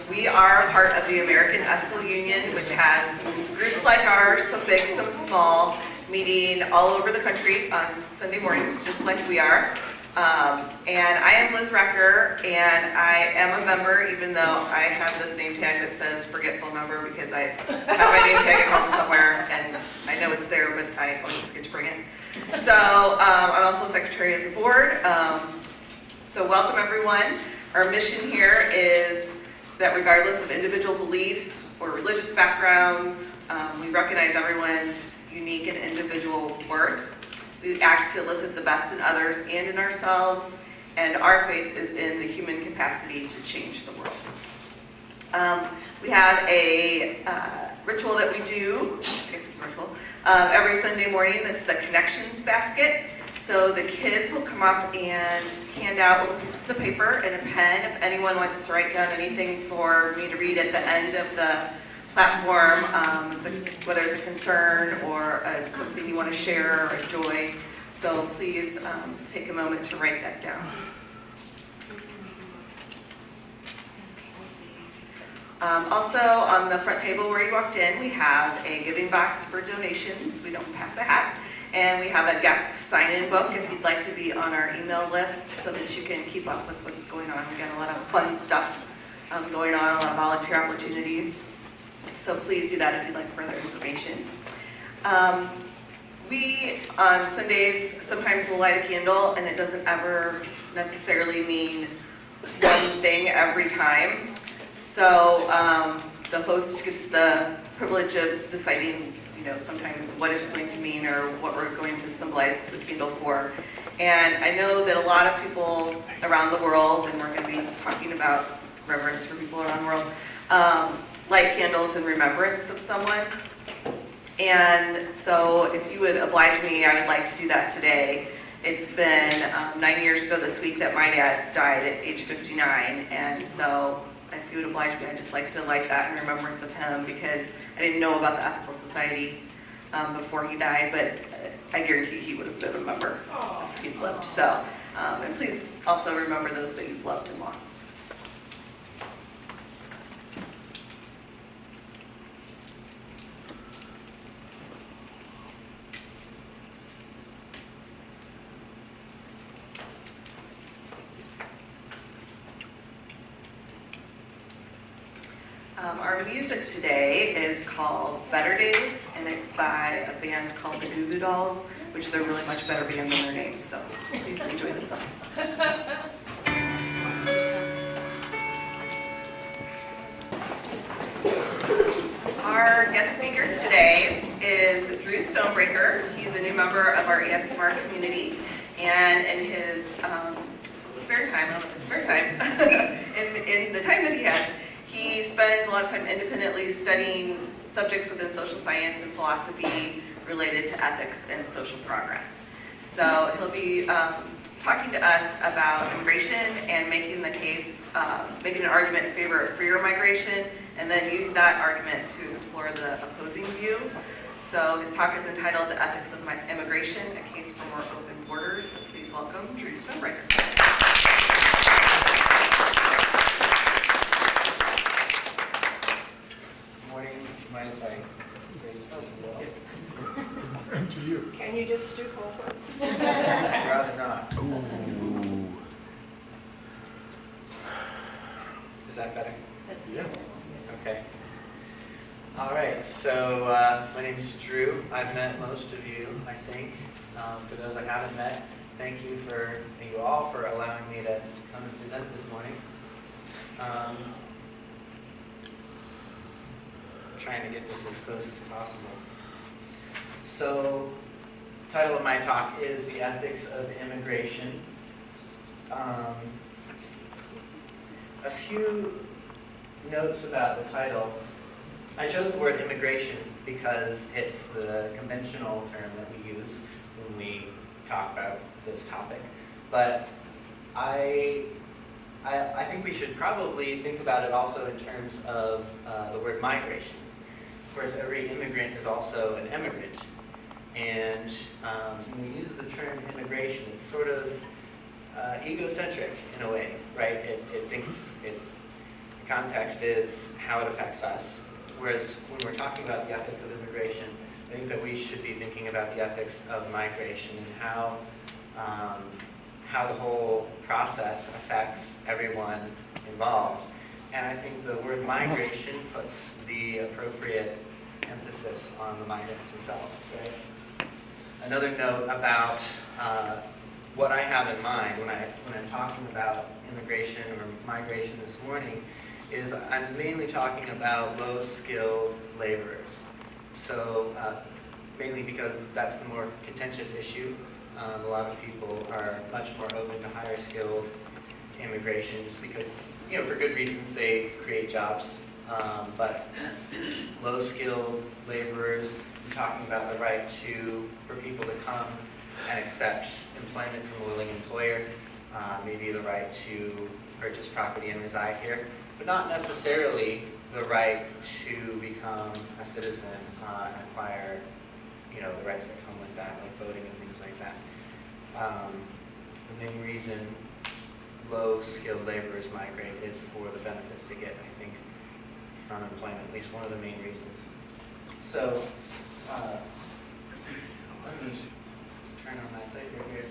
We are part of the American Ethical Union, which has groups like ours, some big, some small, meeting all over the country on Sunday mornings, just like we are. And I am Liz Recker, and I am a member, even though I have this name tag that says forgetful member, because I have my name tag at home somewhere, and I know it's there, but I always forget to bring it. So I'm also secretary of the board. So welcome everyone. Our mission here is that regardless of individual beliefs or religious backgrounds, we recognize everyone's unique and individual worth. We act to elicit the best in others and in ourselves, and our faith is in the human capacity to change the world. We have a ritual that we do, I guess it's a ritual, every Sunday morning. That's the Connections Basket. So the kids will come up and hand out little pieces of paper and a pen if anyone wants to write down anything for me to read at the end of the platform, whether it's a concern or something you want to share or a joy. So please take a moment to write that down. Also on the front table where you walked in, we have a giving box for donations. We don't pass a hat. And we have a guest sign-in book if you'd like to be on our email list so that you can keep up with what's going on. We got a lot of fun stuff going on, a lot of volunteer opportunities. So please do that if you'd like further information. We, on Sundays, sometimes will light a candle, and it doesn't ever necessarily mean one thing every time. So the host gets the privilege of deciding, sometimes what it's going to mean or what we're going to symbolize the candle for. And I know that a lot of people around the world, and we're going to be talking about reverence for people around the world, light candles in remembrance of someone. And so if you would oblige me, I would like to do that today. It's been 9 years ago this week that my dad died at age 59, and so if you would oblige me, I'd just like to light that in remembrance of him, because I didn't know about the Ethical Society before he died, but I guarantee he would have been a member if he'd lived. So, and please also remember those that you've loved and lost. Our music today is called Better Days, and it's by a band called the Goo Goo Dolls, which they're really much better band than their name, so please enjoy the song. Our guest speaker today is Drew Stonebreaker. He's a new member of our ESMR community, and in his spare time, in the time that he had, he spends a lot of time independently studying subjects within social science and philosophy related to ethics and social progress. So he'll be talking to us about immigration and making the case, making an argument in favor of freer migration, and then use that argument to explore the opposing view. So his talk is entitled The Ethics of Immigration, a Case for More Open Borders. So please welcome Drew Stonebreaker. Mind if I raise this a little? And to you. Can you just stoop over? I'd rather not. Ooh. Is that better? That's Yeah. Okay. All right, so my name is Drew. I've met most of you, I think. For those I haven't met, thank you all for allowing me to come and present this morning. Trying to get this as close as possible. So, the title of my talk is The Ethics of Immigration. A few notes about the title. I chose the word immigration because it's the conventional term that we use when we talk about this topic. But I think we should probably think about it also in terms of the word migration. Of course, every immigrant is also an emigrant. And when we use the term immigration, it's sort of egocentric in a way, right? It thinks it context is how it affects us. Whereas when we're talking about the ethics of immigration, I think that we should be thinking about the ethics of migration and how the whole process affects everyone involved. And I think the word migration puts the appropriate emphasis on the migrants themselves, right? Another note about what I have in mind when I'm talking about immigration or migration this morning is I'm mainly talking about low-skilled laborers. So mainly because that's the more contentious issue. A lot of people are much more open to higher skilled immigration just because, you know, for good reasons they create jobs. But low skilled laborers, I'm talking about the right for people to come and accept employment from a willing employer, maybe the right to purchase property and reside here, but not necessarily the right to become a citizen and acquire, you know, the rights that come with that, like voting and things like that. The main reason low-skilled laborers migrate is for the benefits they get, I think, from employment, at least one of the main reasons. So, let me turn on my clicker here.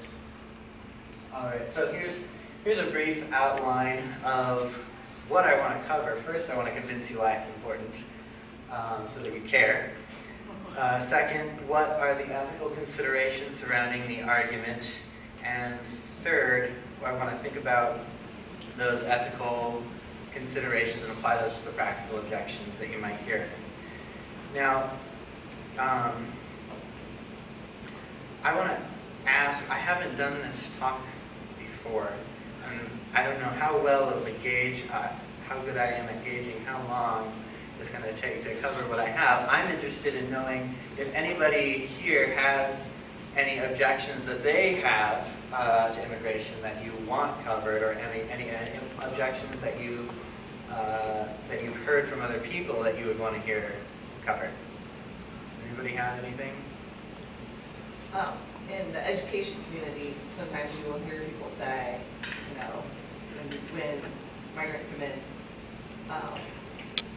All right, so here's a brief outline of what I want to cover. First, I want to convince you why it's important, so that you care. Second, what are the ethical considerations surrounding the argument? And third, I want to think about those ethical considerations and apply those to the practical objections that you might hear. Now, I want to ask, I haven't done this talk before, and I don't know how well it would gauge, how good I am at gauging how long it's going to take to cover what I have. I'm interested in knowing if anybody here has any objections that they have to immigration that you want covered, or any objections that you've heard from other people that you would want to hear covered. Does anybody have anything? In the education community, sometimes you will hear people say, you know, when migrants come in,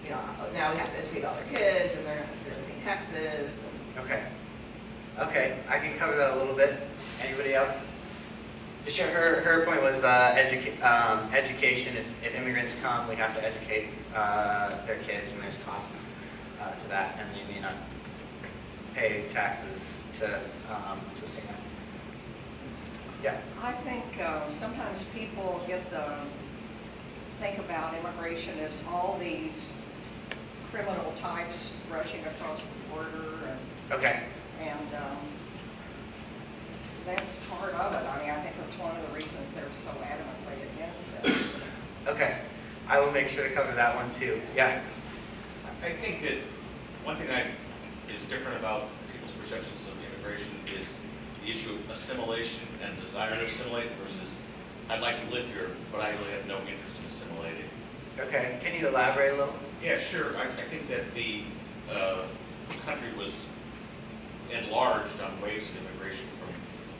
you know, now we have to educate all their kids, and they're not necessarily paying taxes. Okay, I can cover that a little bit. Anybody else? Just her point was education. If immigrants come, we have to educate their kids, and there's costs to that, and you may not pay taxes to sustain that. Yeah. I think sometimes people think about immigration as all these criminal types rushing across the border, Okay. and that's part of it. I mean, I think that's one of the reasons they're so adamantly against it. Okay. I will make sure to cover that one too. Yeah. I think that one thing that is different about people's perceptions of immigration is the issue of assimilation and desire to assimilate versus I'd like to live here, but I really have no interest in assimilating. Okay. Can you elaborate a little? Yeah, sure. I think that the country was enlarged on waves of immigration from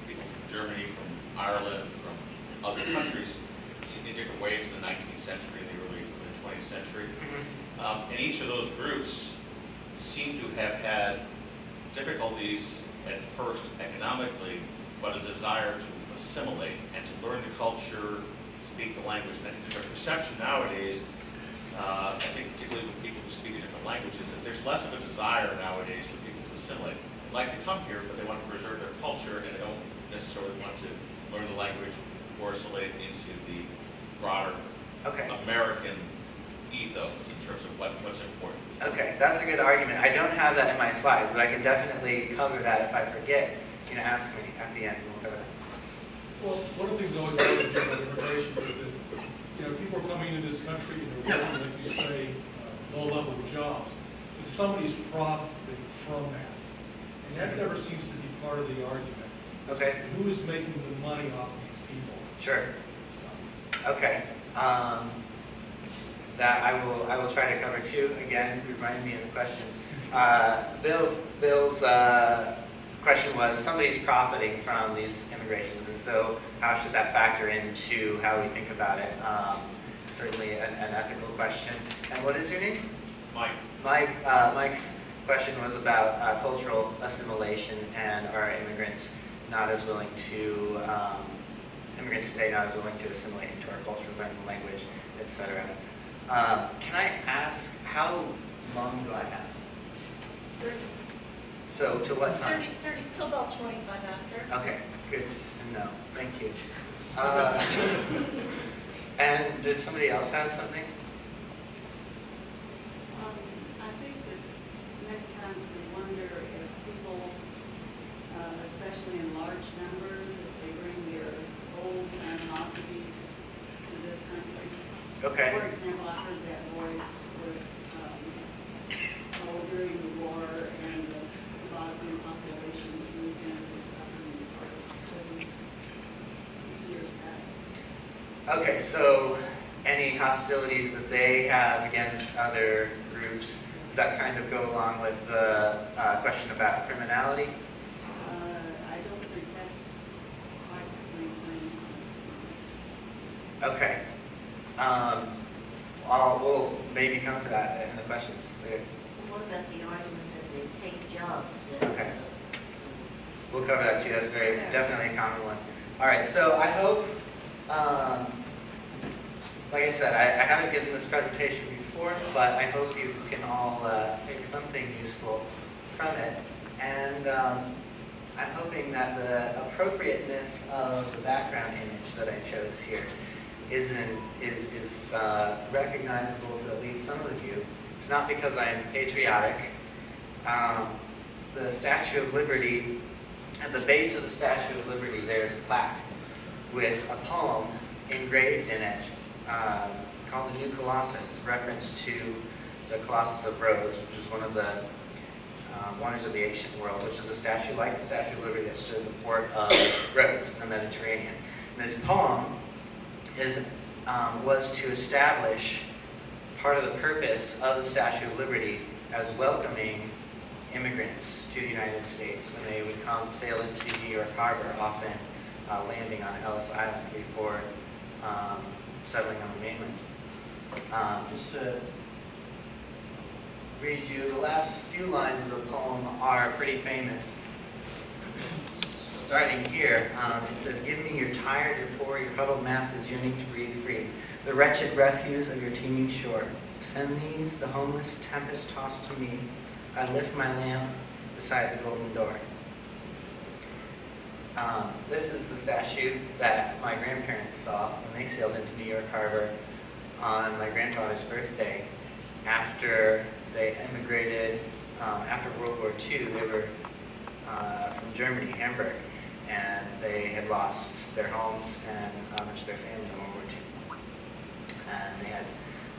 people from Germany, from Ireland, from other countries in different waves in the 19th century and the early 20th century. And each of those groups seem to have had difficulties at first economically, but a desire to assimilate and to learn the culture, speak the language. And I think there's a perception nowadays, I think particularly with people who speak a different languages, that there's less of a desire nowadays for people to assimilate. They like to come here, but they want to preserve their culture, and they don't necessarily want to learn the language or assimilate into the broader American ethos in terms of what's important. Okay, that's a good argument. I don't have that in my slides, but I can definitely cover that if I forget. You know, ask me at the end. We'll cover that. Well, one of the things I always like about immigration is that, you know, people are coming into this country and they're working, like you say, low-level jobs. But somebody's profiting from that. And that never seems to be part of the argument. Okay. Who is making the money off of these people? Sure. So, Okay. That I will try to cover too. Again, remind me in the questions. Bill's question was somebody's profiting from these immigrations, and so how should that factor into how we think about it? certainly an ethical question. And what is your name? Mike, Mike's question was about cultural assimilation and are immigrants not as willing to, immigrants today not as willing to assimilate into our culture, learn the language, etc. Can I ask, how long do I have? 30, So, to what time? 30, till about 25 after. Okay, good to know. Thank you. And did somebody else have something? I think that many times we wonder if people, especially in large numbers, if they bring their old animosities to this country. Okay. For example, I heard that voice with, during the war and the Bosnian population moved into the southern part of the city years back. Okay, so any hostilities that they have against other groups, does that kind of go along with the question about criminality? I don't think that's quite the same thing. Okay. We'll maybe come to that in the questions later. What about the argument that they take jobs? Okay. We'll cover that too. That's definitely a common one. All right, so I hope, like I said, I haven't given this presentation before, but I hope you can all take something useful from it. And I'm hoping that the appropriateness of the background image that I chose here is recognizable to at least some of you. It's not because I'm patriotic. The Statue of Liberty, at the base of the Statue of Liberty, there's a plaque with a poem engraved in it called the New Colossus, reference to the Colossus of Rhodes, which is one of the wonders of the ancient world, which is a statue like the Statue of Liberty that stood at the port of Rhodes in the Mediterranean. And this poem was to establish part of the purpose of the Statue of Liberty as welcoming immigrants to the United States when they would come sail into New York Harbor, often landing on Ellis Island before settling on the mainland. Just to read you, the last few lines of the poem are pretty famous. Starting here, it says, "Give me your tired, your poor, your huddled masses yearning to breathe free, the wretched refuse of your teeming shore. Send these, the homeless, tempest-tossed to me. I lift my lamp beside the golden door." This is the statue that my grandparents saw when they sailed into New York Harbor on my grandfather's birthday. After they immigrated, after World War II, they were from Germany, Hamburg, and they had lost their homes and much of their family in World War II. And they had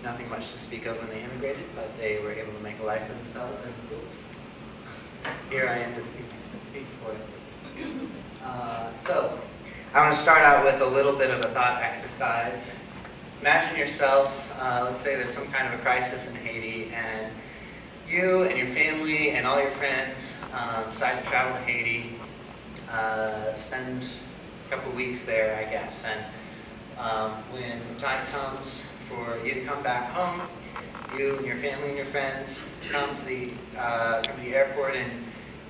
nothing much to speak of when they immigrated, but they were able to make a life for themselves, and here I am to speak for it. So, I want to start out with a little bit of a thought exercise. Imagine yourself, let's say there's some kind of a crisis in Haiti, and you and your family and all your friends decide to travel to Haiti, spend a couple weeks there, I guess, and when the time comes for you to come back home, you and your family and your friends come to the airport,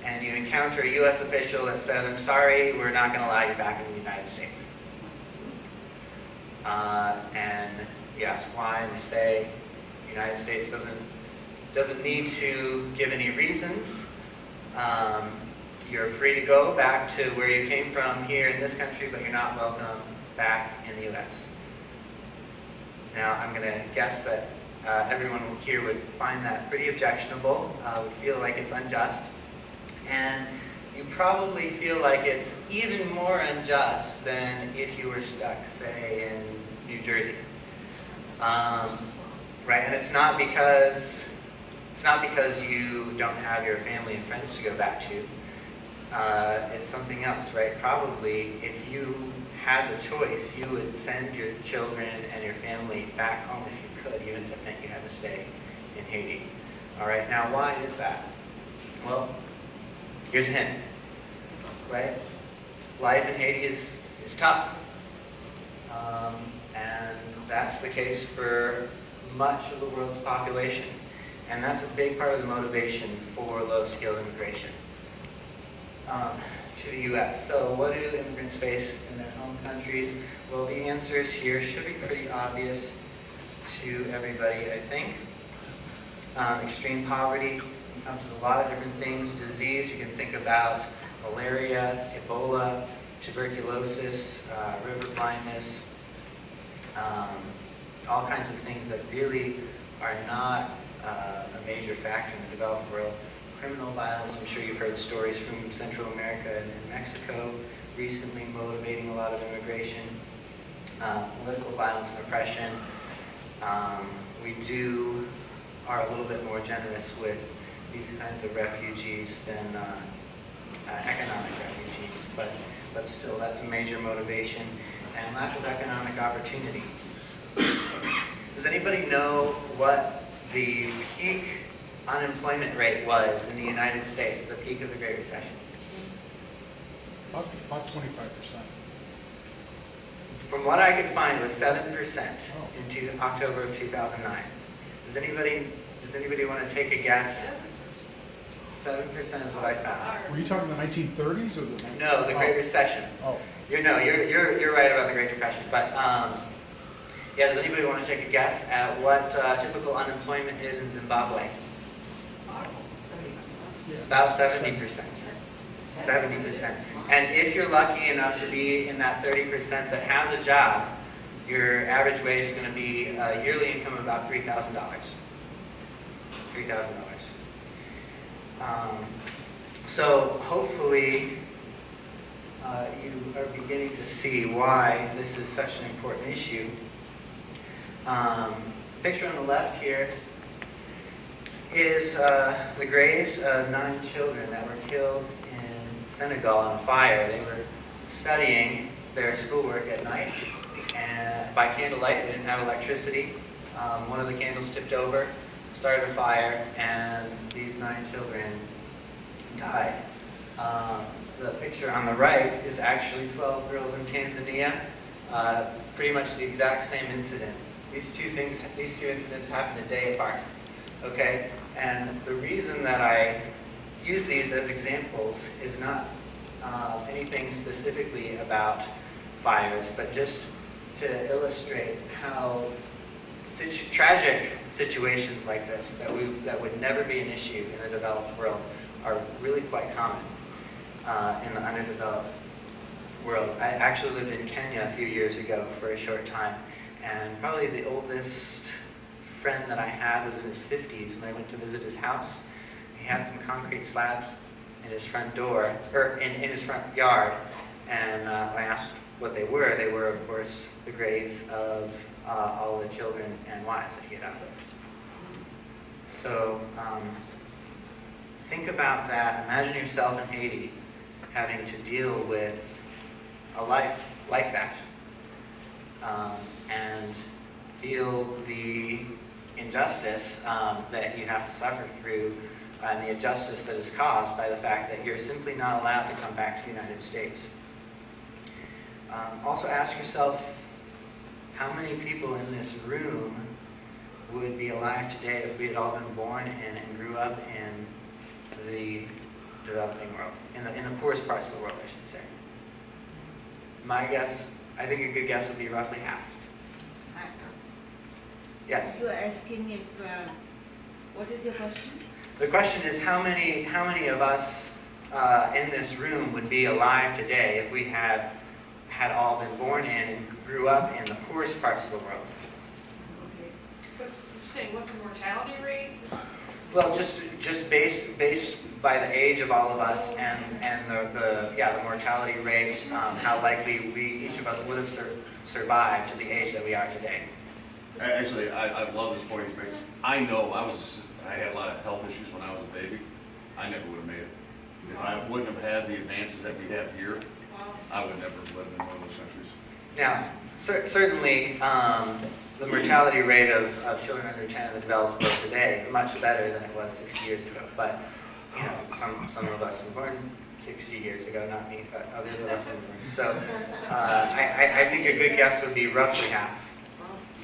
and you encounter a U.S. official that says, "I'm sorry, we're not going to allow you back into the United States." And you ask why, and they say the United States doesn't need to give any reasons. You're free to go back to where you came from here in this country, but you're not welcome back in the U.S. Now, I'm going to guess that everyone here would find that pretty objectionable, would feel like it's unjust, and you probably feel like it's even more unjust than if you were stuck, say, in New Jersey. Right, and it's not because you don't have your family and friends to go back to. It's something else, right? Probably if you had the choice, you would send your children and your family back home if you could, even if it meant you had to stay in Haiti. All right, now why is that? Well, here's a hint, right? Life in Haiti is tough. And That's the case for much of the world's population. And that's a big part of the motivation for low-skilled immigration to the U.S. So what do immigrants face in their home countries? Well, the answers here should be pretty obvious to everybody, I think. Extreme poverty encompasses a lot of different things. Disease, you can think about malaria, Ebola, tuberculosis, river blindness, all kinds of things that really are not a major factor in the developed world. Criminal violence, I'm sure you've heard stories from Central America and Mexico recently motivating a lot of immigration. Political violence and oppression. We are a little bit more generous with these kinds of refugees than economic refugees, but still that's a major motivation. And lack of economic opportunity. Does anybody know what the peak unemployment rate was in the United States at the peak of the Great Recession? About 25%. From what I could find, it was 7% in October of 2009. Does anybody want to take a guess? 7% is what I found. Were you talking the 1930s or the? No, the Great Recession. Oh. You're right about the Great Depression. But yeah, does anybody want to take a guess at what typical unemployment is in Zimbabwe? About 70%. 70%. And if you're lucky enough to be in that 30% that has a job, your average wage is going to be a yearly income of about $3,000. $3,000. So hopefully you are beginning to see why this is such an important issue. Picture on the left here is the graves of 9 children that were killed in Senegal on fire. They were studying their schoolwork at night, and by candlelight. They didn't have electricity. One of the candles tipped over, started a fire, and these 9 children died. The picture on the right is actually 12 girls in Tanzania. Pretty much the exact same incident. These two incidents happened a day apart. Okay, and the reason that I use these as examples is not anything specifically about fires, but just to illustrate how tragic situations like this that would never be an issue in the developed world are really quite common in the underdeveloped world. I actually lived in Kenya a few years ago for a short time, and probably the oldest friend that I had was in his 50s when I went to visit his house. He had some concrete slabs in his front door, or in his front yard, and I asked what they were, of course, the graves of all the children and wives that he had outlived. So think about that. Imagine yourself in Haiti having to deal with a life like that, and feel the injustice that you have to suffer through, and the injustice that is caused by the fact that you're simply not allowed to come back to the United States. Also ask yourself, how many people in this room would be alive today if we had all been born in and grew up in the developing world, in the poorest parts of the world, I should say? My guess, I think a good guess would be roughly half. Yes? You are asking if, what is your question? The question is, how many of us in this room would be alive today if we had all been born in and grew up in the poorest parts of the world? Okay. But you're saying, what's the mortality rate? Well, just based by the age of all of us and the mortality rate, how likely each of us would have survived to the age that we are today. Actually, I love this point he's making. I know I had a lot of health issues when I was a baby. I never would have made it. If I wouldn't have had the advances that we have here, I would never have lived in one of those countries. Now, certainly, the mortality rate of children under 10 in the developed world today is much better than it was 60 years ago. But you know, some of us were born 60 years ago, not me, but others of us were born. So I think a good guess would be roughly half.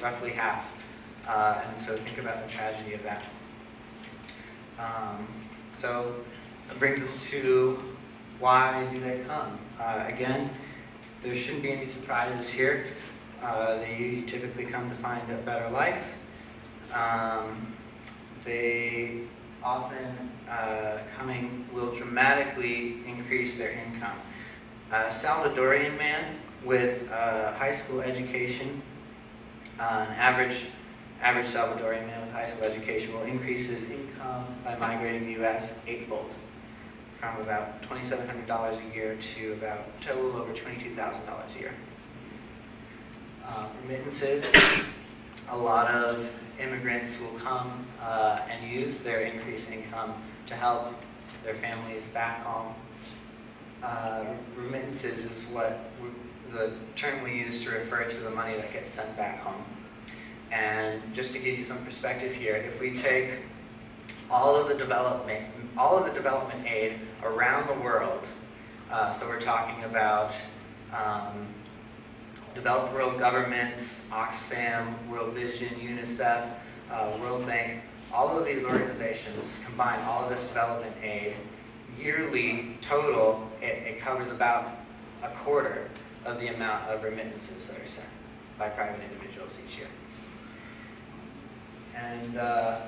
roughly half. And so think about the tragedy of that. So it brings us to why do they come? Again, there shouldn't be any surprises here. They typically come to find a better life. They often coming will dramatically increase their income. A Salvadorian man with a high school education, an average Salvadorian man with high school education will increase his income by migrating to the U.S. eightfold, from about $2,700 a year to about a little over $22,000 a year. Remittances, a lot of immigrants will come and use their increased income to help their families back home. Remittances is the term we use to refer to the money that gets sent back home. And just to give you some perspective here, if we take all of the development aid around the world, so we're talking about developed world governments, Oxfam, World Vision, UNICEF, World Bank, all of these organizations combine all of this development aid. Yearly total, it covers about a quarter of the amount of remittances that are sent by private individuals each year. And the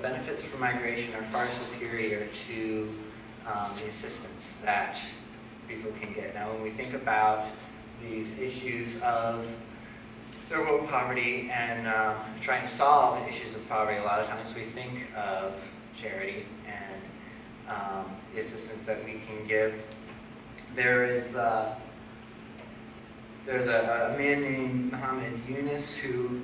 benefits from migration are far superior to the assistance that people can get. Now, when we think about these issues of third world poverty and trying to solve the issues of poverty, a lot of times we think of charity and the assistance that we can give. There's a man named Muhammad Yunus who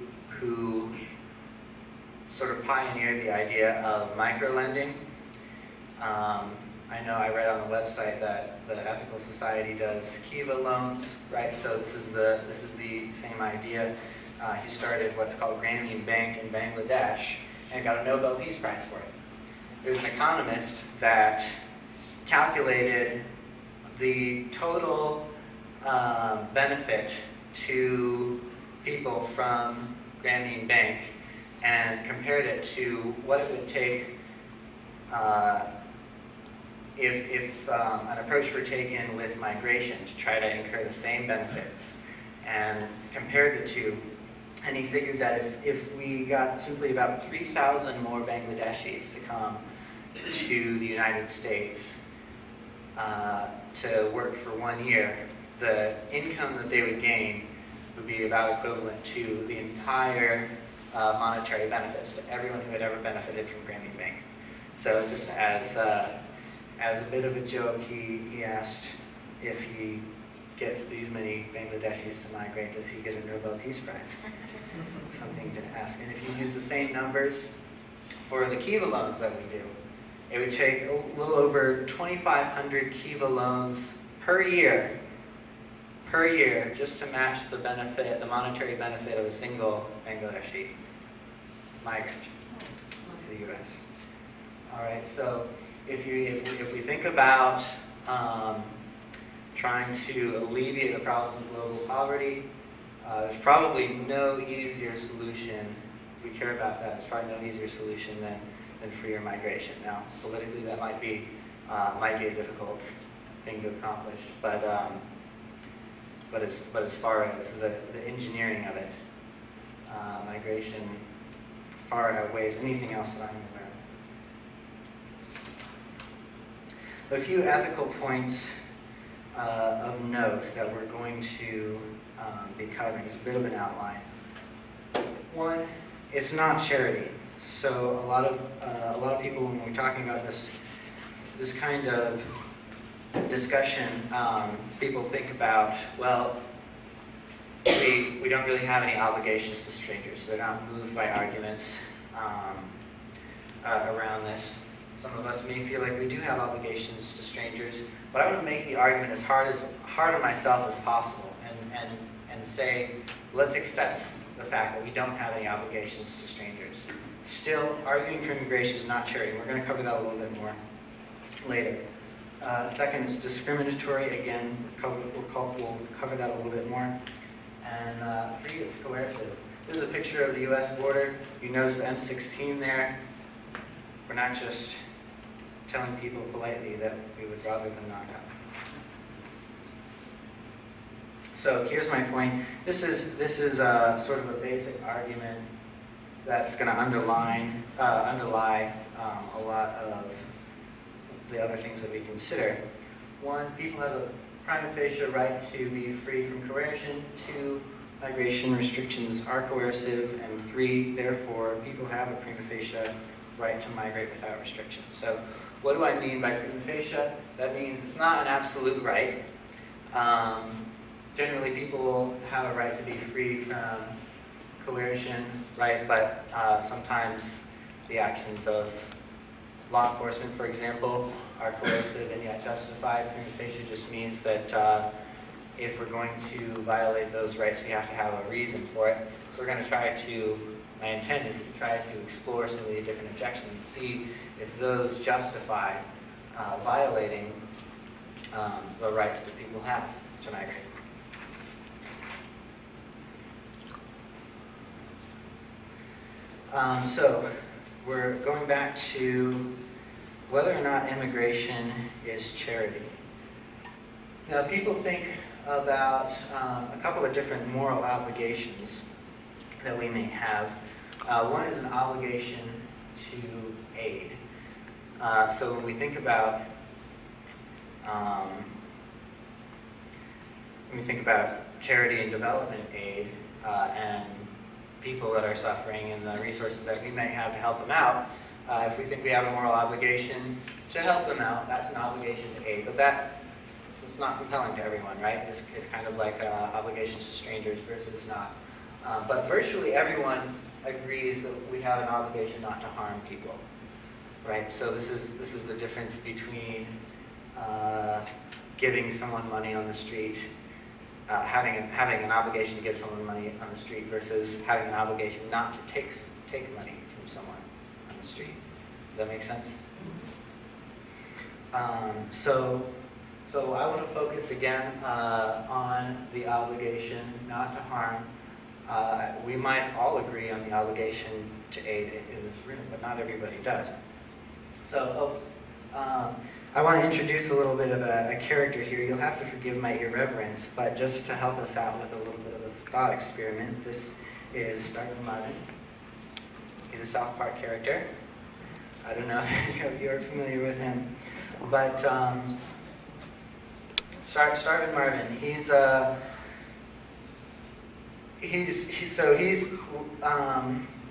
sort of pioneered the idea of microlending. I know I read on the website that the Ethical Society does Kiva loans, right? So this is the same idea. He started what's called Grameen Bank in Bangladesh and got a Nobel Peace Prize for it. There's an economist that calculated the total benefit to people from Grameen Bank and compared it to what it would take if an approach were taken with migration to try to incur the same benefits, and compared the two. And he figured that if we got simply about 3,000 more Bangladeshis to come to the United States to work for 1 year, the income that they would gain would be about equivalent to the entire monetary benefits to everyone who had ever benefited from Grameen Bank. So just as a bit of a joke, he asked if he gets these many Bangladeshis to migrate, does he get a Nobel Peace Prize? Something to ask. And if you use the same numbers for the Kiva loans that we do, it would take a little over 2,500 Kiva loans per year, just to match the benefit, the monetary benefit of a single Bangladeshi migrant to the U.S. All right, so if we think about trying to alleviate the problems of global poverty, there's probably no easier solution. If we care about that, there's probably no easier solution than freer migration. Now, politically, that might be a difficult thing to accomplish, but as far as the engineering of it, migration far outweighs anything else that I'm aware of. A few ethical points of note that we're going to be covering is a bit of an outline. One, it's not charity. So a lot of people, when we're talking about this kind of discussion, people think about, well, we don't really have any obligations to strangers, so they're not moved by arguments around this. Some of us may feel like we do have obligations to strangers, but I want to make the argument as hard on myself as possible and say, let's accept the fact that we don't have any obligations to strangers. Still, arguing for immigration is not charity. We're going to cover that a little bit more later. Second, it's discriminatory. Again, we'll cover that a little bit more. and free is coercive. This is a picture of the U.S. border. You notice the M16 there. We're not just telling people politely that we would rather them not come. So here's my point. This is sort of a basic argument that's going to underlie a lot of the other things that we consider. One, people have a prima facie right to be free from coercion. Two, migration restrictions are coercive. And three, therefore, people have a prima facie right to migrate without restrictions. So what do I mean by prima facie? That means it's not an absolute right. Generally, people have a right to be free from coercion, right? But sometimes the actions of law enforcement, for example, are coercive and yet justified. Prima facie just means that if we're going to violate those rights, we have to have a reason for it. So we're going to try to, my intent is to try to explore some of the different objections and see if those justify violating the rights that people have to migrate. So we're going back to whether or not immigration is charity. Now, people think about a couple of different moral obligations that we may have. One is an obligation to aid. So when we think about charity and development aid and people that are suffering and the resources that we may have to help them out, if we think we have a moral obligation to help them out, that's an obligation to aid. But that's not compelling to everyone, right? It's kind of like obligations to strangers versus not. But virtually everyone agrees that we have an obligation not to harm people, right? So this is the difference between giving someone money on the street, having an obligation to give someone money on the street versus having an obligation not to take money from someone on the street. Does that make sense? So I want to focus again on the obligation not to harm. We might all agree on the obligation to aid in this room, but not everybody does. So I want to introduce a little bit of a character here. You'll have to forgive my irreverence, but just to help us out with a little bit of a thought experiment, this is Starvin Marvin. He's a South Park character. I don't know if any of you are familiar with him, but Starvin Marvin,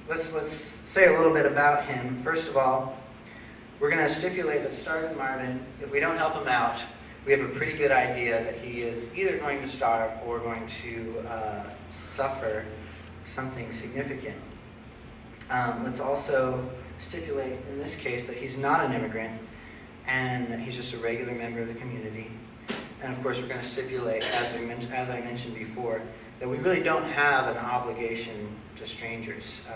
let's say a little bit about him. First of all, we're going to stipulate that Starvin Marvin, if we don't help him out, we have a pretty good idea that he is either going to starve or going to suffer something significant. Let's also stipulate in this case that he's not an immigrant and that he's just a regular member of the community. And of course, we're going to stipulate, as I mentioned before, that we really don't have an obligation to strangers.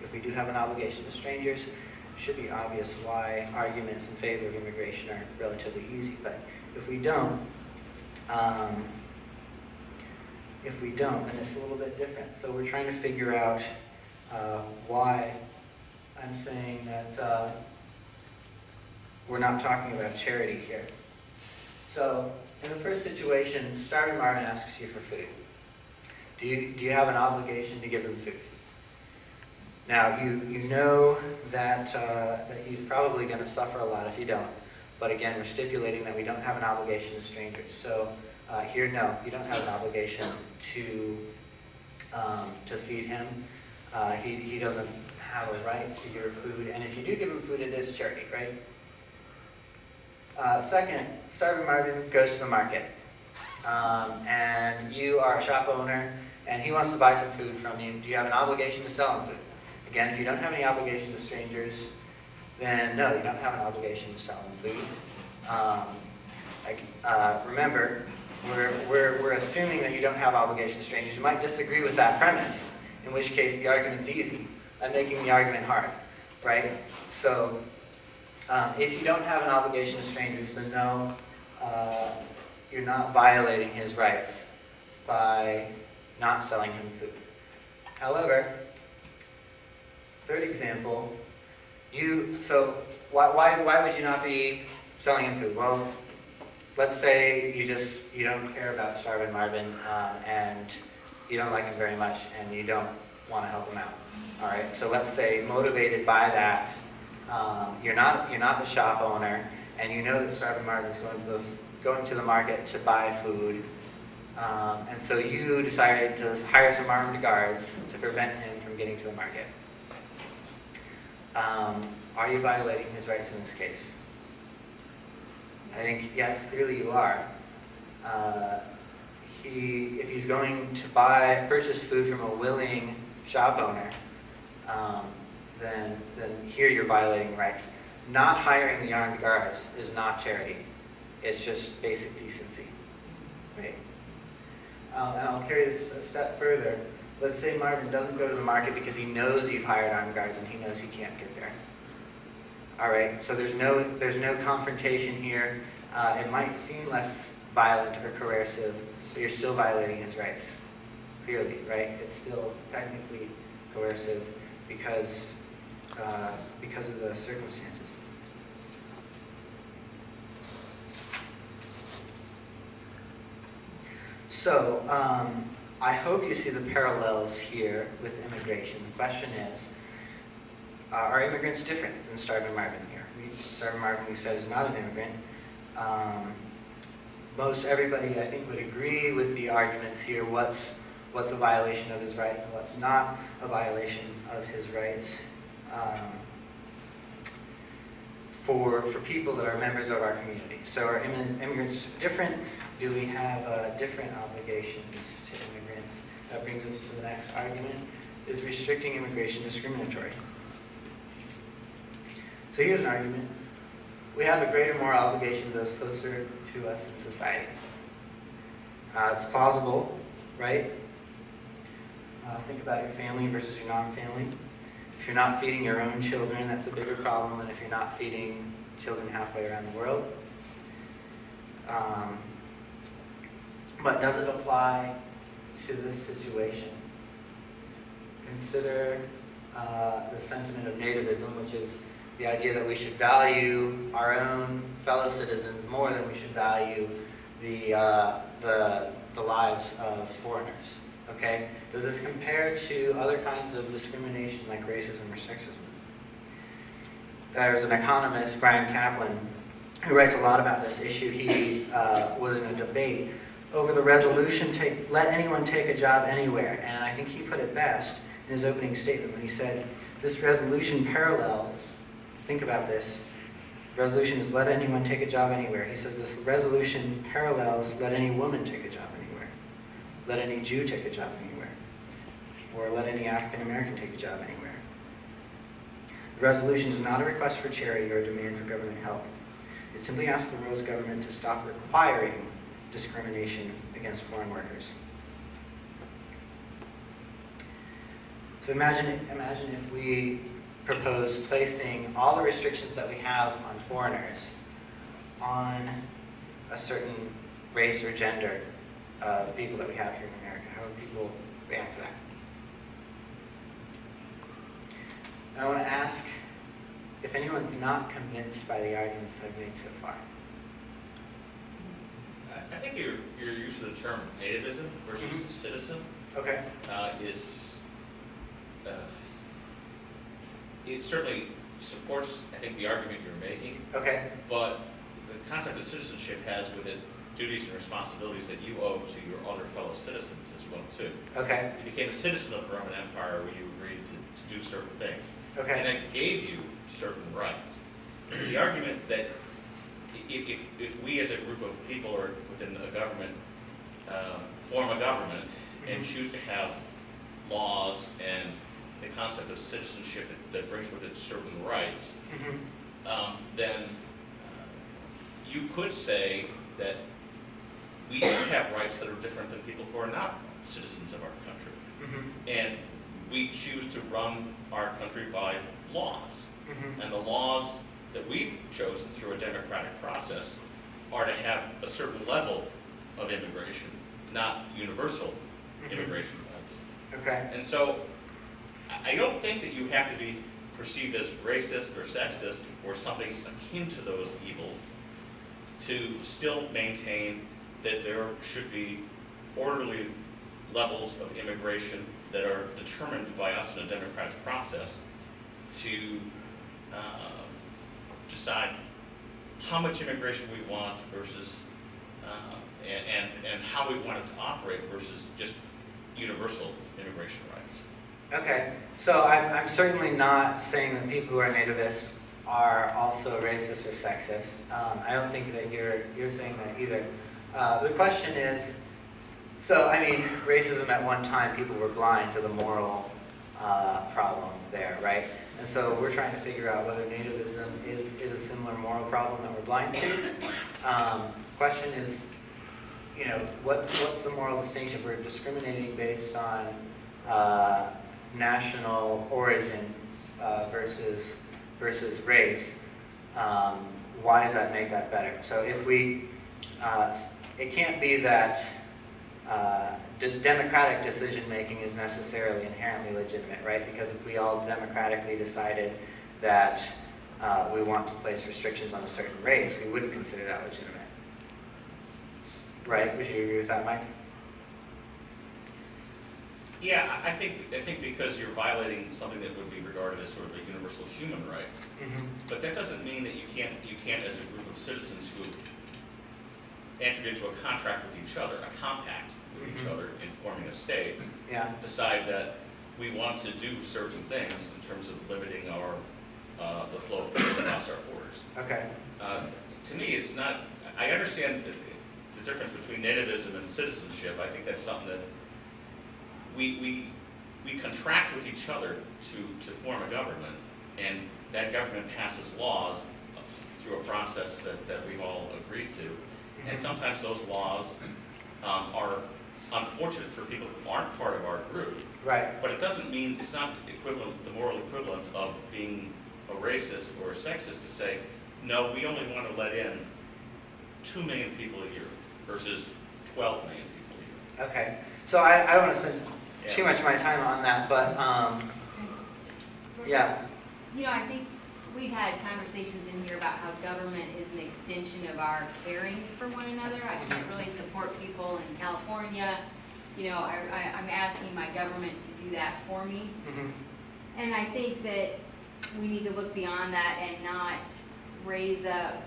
If we do have an obligation to strangers, it should be obvious why arguments in favor of immigration are relatively easy. But if we don't, then it's a little bit different. So we're trying to figure out why I'm saying that we're not talking about charity here. So in the first situation, Starvin Marvin asks you for food. Do you have an obligation to give him food? Now, you know that he's probably going to suffer a lot if you don't. But again, we're stipulating that we don't have an obligation to strangers. So here, no, you don't have an obligation to feed him. He doesn't have a right to your food. And if you do give him food, it is charity, right? Second, Starvin Marvin goes to the market. And you are a shop owner, and he wants to buy some food from you. Do you have an obligation to sell him food? Again, if you don't have any obligation to strangers, then no, you don't have an obligation to sell them food. Remember, we're assuming that you don't have obligation to strangers. You might disagree with that premise, in which case the argument's easy. I'm making the argument hard, right? So if you don't have an obligation to strangers, then no, you're not violating his rights by not selling him food. However, third example, so why would you not be selling him food? Well, let's say you don't care about Starvin Marvin, and you don't like him very much, and you don't want to help him out. All right, so let's say motivated by that, you're not the shop owner, and you know that Starvin Marvin is going to the market to buy food, and so you decided to hire some armed guards to prevent him from getting to the market. Are you violating his rights in this case? I think, yes, clearly you are. If he's going to purchase food from a willing shop owner, then here you're violating rights. Not hiring the armed guards is not charity. It's just basic decency, right? And I'll carry this a step further. Let's say Marvin doesn't go to the market because he knows you've hired armed guards and he knows he can't get there. All right, so there's no confrontation here. It might seem less violent or coercive, but you're still violating his rights, clearly, right? It's still technically coercive because of the circumstances. So, I hope you see the parallels here with immigration. The question is, are immigrants different than Starvin Marvin here? Starvin Marvin, we said, is not an immigrant. Most everybody, I think, would agree with the arguments here. What's a violation of his rights and what's not a violation of his rights for people that are members of our community. So are immigrants different? Do we have different obligations to immigrants? That brings us to the next argument. Is restricting immigration discriminatory? So here's an argument. We have a greater moral obligation to those closer to us in society. It's plausible, right? Think about your family versus your non-family. If you're not feeding your own children, that's a bigger problem than if you're not feeding children halfway around the world. But does it apply to this situation? Consider the sentiment of nativism, which is the idea that we should value our own fellow citizens more than we should value the lives of foreigners. Okay? Does this compare to other kinds of discrimination like racism or sexism? There's an economist, Brian Kaplan, who writes a lot about this issue. He was in a debate over the resolution, let anyone take a job anywhere. And I think he put it best in his opening statement when he said, this resolution parallels, think about this, resolution is let anyone take a job anywhere. He says this resolution parallels let any woman take a job anywhere, let any Jew take a job anywhere, or let any African American take a job anywhere. The resolution is not a request for charity or a demand for government help. It simply asks the world's government to stop requiring discrimination against foreign workers. So imagine if we propose placing all the restrictions that we have on foreigners on a certain race or gender of people that we have here in America. How would people react to that? And I want to ask if anyone's not convinced by the arguments that I've made so far. I think your use of the term nativism versus citizen Okay. It certainly supports, I think, the argument you're making, Okay. but the concept of citizenship has with it duties and responsibilities that you owe to your other fellow citizens as well, too. Okay. You became a citizen of the Roman Empire when you agreed to do certain things. Okay. And that gave you certain rights. The argument that if we as a group of people or within a government form a government and choose to have laws and the concept of citizenship that brings with it certain rights, then you could say that we have rights that are different than people who are not citizens of our country. And we choose to run our country by laws. And the laws that we've chosen through a democratic process are to have a certain level of immigration, not universal immigration rights. Okay. And so, I don't think that you have to be perceived as racist or sexist or something akin to those evils to still maintain that there should be orderly levels of immigration that are determined by us in a democratic process to decide how much immigration we want versus, and how we want it to operate versus just universal immigration rights. Okay, so I'm certainly not saying that people who are nativists are also racist or sexist. I don't think that you're saying that either. The question is, so I mean, racism at one time, people were blind to the moral problem there, right? And so we're trying to figure out whether nativism is a similar moral problem that we're blind to. Question is, you know, what's the moral distinction if we're discriminating based on national origin versus race? Why does that make that better? So if we, it can't be that democratic decision-making is necessarily inherently legitimate, right? Because if we all democratically decided that we want to place restrictions on a certain race, we wouldn't consider that legitimate. Right? Would you agree with that, Mike? Yeah, I think because you're violating something that would be regarded as sort of a universal human right. Mm-hmm. But that doesn't mean that you can't as a group of citizens who entered into a contract with each other, a compact with each other in forming a state, Yeah. decide that we want to do certain things in terms of limiting our the flow of people across our borders. Okay. To me, it's not. I understand the difference between nativism and citizenship. I think that's something that we contract with each other to form a government, and that government passes laws through a process that we've all agreed to. And sometimes those laws are unfortunate for people who aren't part of our group. Right. But it doesn't mean, it's not the moral equivalent of being a racist or a sexist to say, no, we only want to let in 2 million people a year versus 12 million people a year. Okay. So I don't want to spend Yeah. too much of my time on that, but yeah. You know, I think we've had conversations in here about how government is an extension of our caring for one another. I can't really support people in California. You know, I'm asking my government to do that for me. Mm-hmm. And I think that we need to look beyond that and not raise up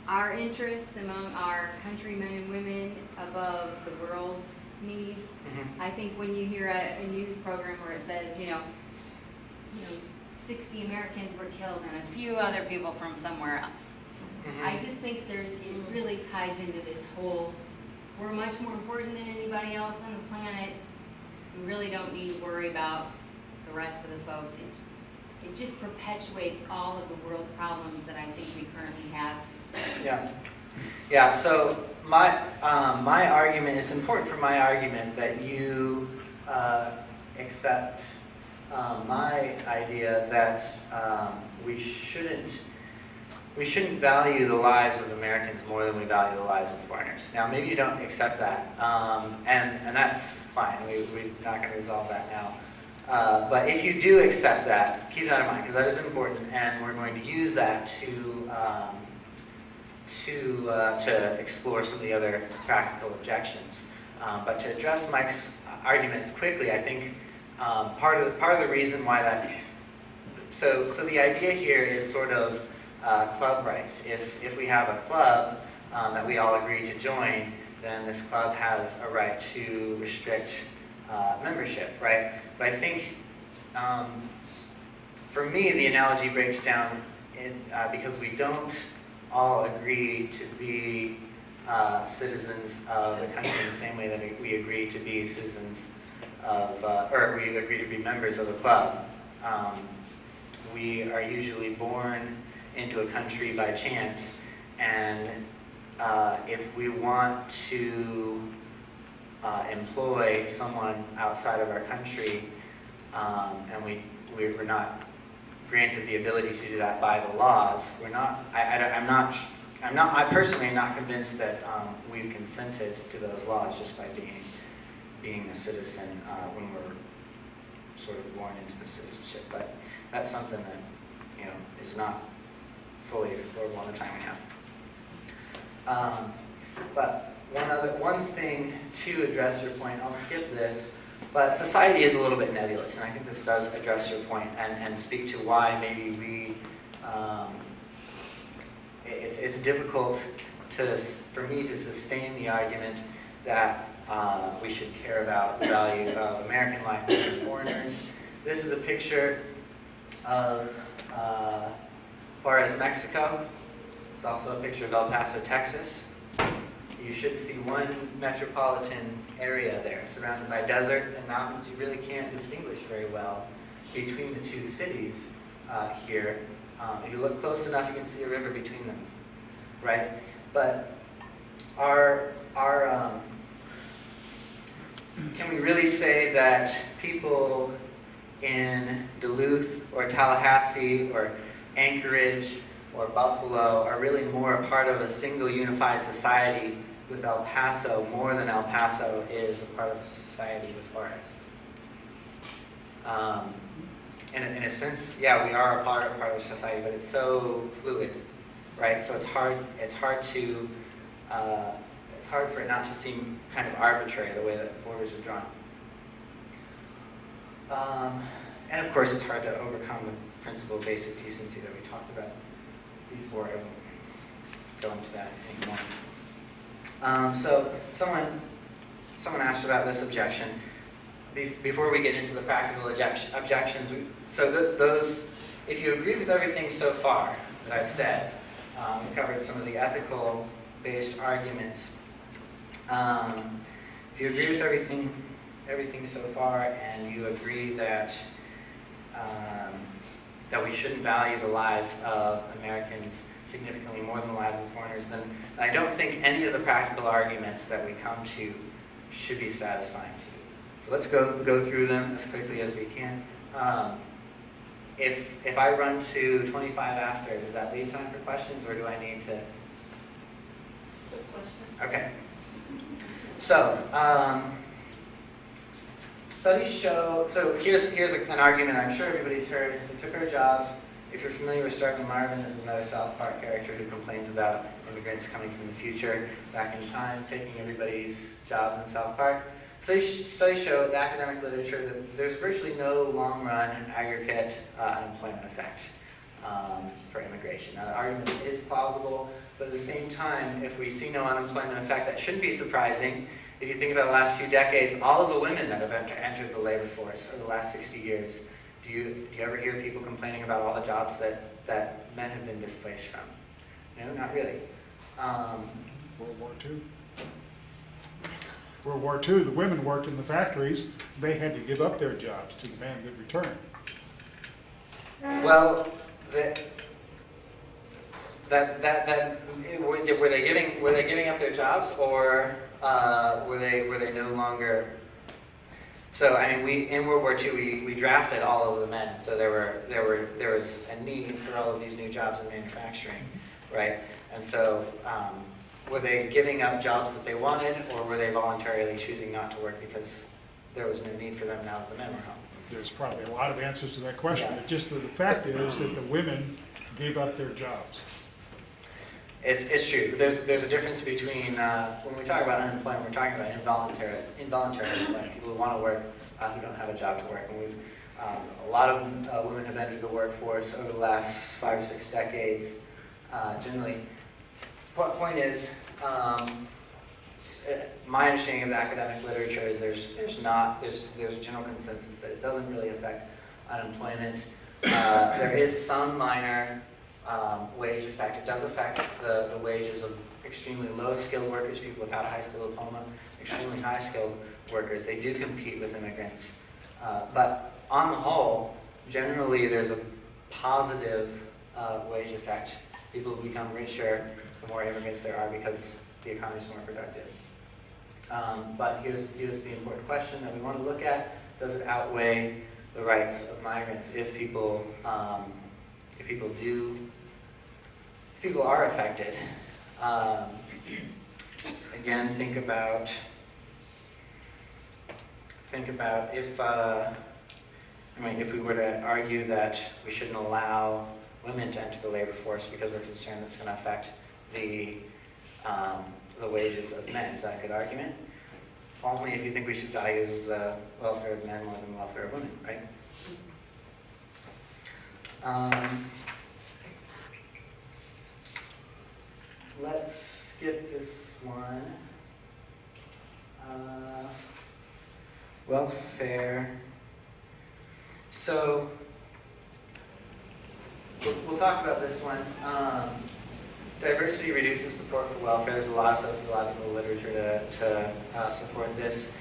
our interests among our countrymen and women above the world's needs. Mm-hmm. I think when you hear a news program where it says, you know, 60 Americans were killed and a few other people from somewhere else. Mm-hmm. I just think it really ties into this whole, we're much more important than anybody else on the planet. We really don't need to worry about the rest of the folks. It just perpetuates all of the world problems that I think we currently have. Yeah. Yeah, so my argument, it's important for my argument that you accept my idea that we shouldn't value the lives of Americans more than we value the lives of foreigners. Now, maybe you don't accept that, and that's fine. We're not going to resolve that now. But if you do accept that, keep that in mind, because that is important, and we're going to use that to explore some of the other practical objections. But to address Mike's argument quickly, I think part of the reason why that, so the idea here is sort of club rights. If we have a club that we all agree to join, then this club has a right to restrict membership, right? But I think, for me, the analogy breaks down because we don't all agree to be citizens of the country in the same way that we agree to be citizens of, or we agree to be members of a club. We are usually born into a country by chance, and if we want to employ someone outside of our country, and we're not granted the ability to do that by the laws, I personally am not convinced that we've consented to those laws just by being being a citizen when we're sort of born into the citizenship. But that's something that, is not fully explorable in the time we have. But one thing to address your point, I'll skip this, but society is a little bit nebulous, and I think this does address your point and speak to why maybe it's difficult for me to sustain the argument that we should care about the value of American life more than foreigners. This is a picture of Juarez, Mexico. It's also a picture of El Paso, Texas. You should see one metropolitan area there, surrounded by desert and mountains. You really can't distinguish very well between the two cities here. If you look close enough, you can see a river between them, right? But can we really say that people in Duluth or Tallahassee or Anchorage or Buffalo are really more a part of a single unified society with El Paso more than El Paso is a part of a society with Juarez? In a sense, yeah, we are a part of society, but it's so fluid, right? So it's hard for it not to seem kind of arbitrary the way that borders are drawn. And of course, it's hard to overcome the principle of basic decency that we talked about before. I won't go into that anymore. So someone asked about this objection. Before we get into the practical objections, if you agree with everything so far that I've said, we covered some of the ethical-based arguments. If you agree with everything so far, and you agree that we shouldn't value the lives of Americans significantly more than the lives of foreigners, then I don't think any of the practical arguments that we come to should be satisfying to you. So let's go through them as quickly as we can. If I run to 25 after, does that leave time for questions, or do I need to? Good questions. Okay. So, studies show, so here's an argument I'm sure everybody's heard. We took our jobs. If you're familiar with Starkman Marvin, this is another South Park character who complains about immigrants coming from the future back in time, taking everybody's jobs in South Park. So studies show, the academic literature, that there's virtually no long-run aggregate unemployment effect for immigration. Now, the argument is plausible, but at the same time, if we see no unemployment effect, that shouldn't be surprising. If you think about the last few decades, all of the women that have entered the labor force over the last 60 years, do you ever hear people complaining about all the jobs that men have been displaced from? No, not really. World War II. World War II, the women worked in the factories. They had to give up their jobs to the men that returned. Well, were they giving up their jobs, or were they no longer? So I mean, in World War II, we drafted all of the men, so there was a need for all of these new jobs in manufacturing, right? And so were they giving up jobs that they wanted, or were they voluntarily choosing not to work because there was no need for them now that the men were home? There's probably a lot of answers to that question. Yeah. But just the fact is that the women gave up their jobs. It's true. There's a difference between, when we talk about unemployment, we're talking about involuntary unemployment, people who want to work, who don't have a job to work. And a lot of women have entered the workforce over the last 5 or 6 decades, generally. Point is, my understanding of the academic literature is there's a general consensus that it doesn't really affect unemployment. There is some minor wage effect. It does affect the wages of extremely low-skilled workers, people without a high school diploma, extremely high-skilled workers. They do compete with immigrants. But on the whole, generally there's a positive wage effect. People become richer the more immigrants there are because the economy is more productive. But here's the important question that we want to look at. Does it outweigh the rights of migrants if people are affected? Again, think about think about if we were to argue that we shouldn't allow women to enter the labor force because we're concerned it's going to affect the wages of men. Is that a good argument? Only if you think we should value the welfare of men more than the welfare of women, right? Let's skip this one. Welfare. So, we'll talk about this one. Diversity reduces support for welfare. There's a lot of sociological literature to support this.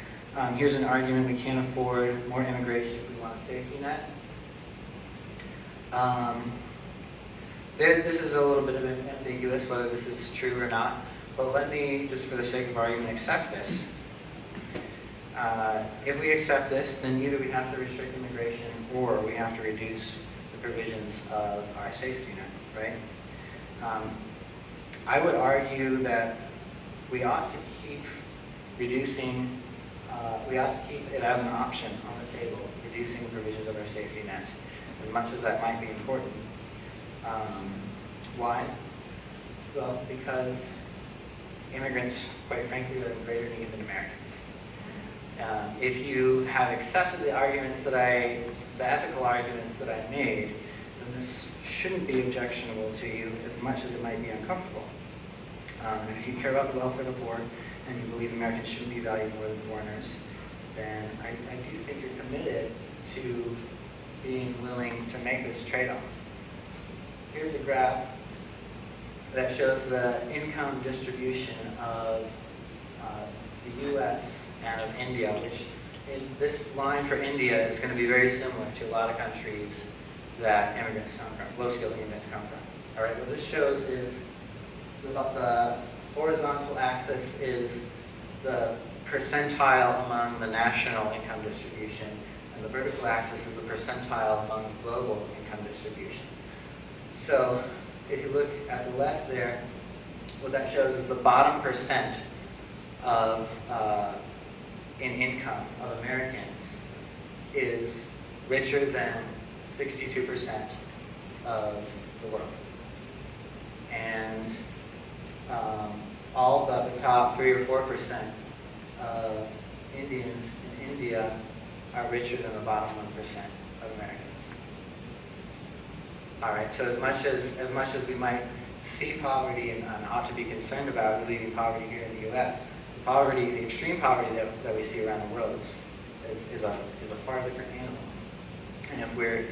Here's an argument: we can't afford more immigration if we want a safety net. This is a little bit ambiguous whether this is true or not, but let me, just for the sake of argument, accept this. If we accept this, then either we have to restrict immigration or we have to reduce the provisions of our safety net, right? I would argue that we ought to keep reducing, we ought to keep it as an option on the table, reducing the provisions of our safety net, as much as that might be important. Why? Well, because immigrants, quite frankly, are in greater need than Americans. If you have accepted the arguments the ethical arguments that I made, then this shouldn't be objectionable to you as much as it might be uncomfortable. If you care about the welfare of the poor and you believe Americans shouldn't be valued more than foreigners, then I do think you're committed to being willing to make this trade-off. Here's a graph that shows the income distribution of the U.S. and of India, which this line for India is going to be very similar to a lot of countries that immigrants come from, low-skilled immigrants come from. All right, what this shows is the horizontal axis is the percentile among the national income distribution, and the vertical axis is the percentile among global income distribution. So if you look at the left there, what that shows is the bottom percent of in income of Americans is richer than 62% of the world. And all but the top 3 or 4% of Indians in India are richer than the bottom 1% of Americans. All right, so as much as we might see poverty and ought to be concerned about relieving poverty here in the U.S., the extreme poverty that we see around the world is a far different animal. And if we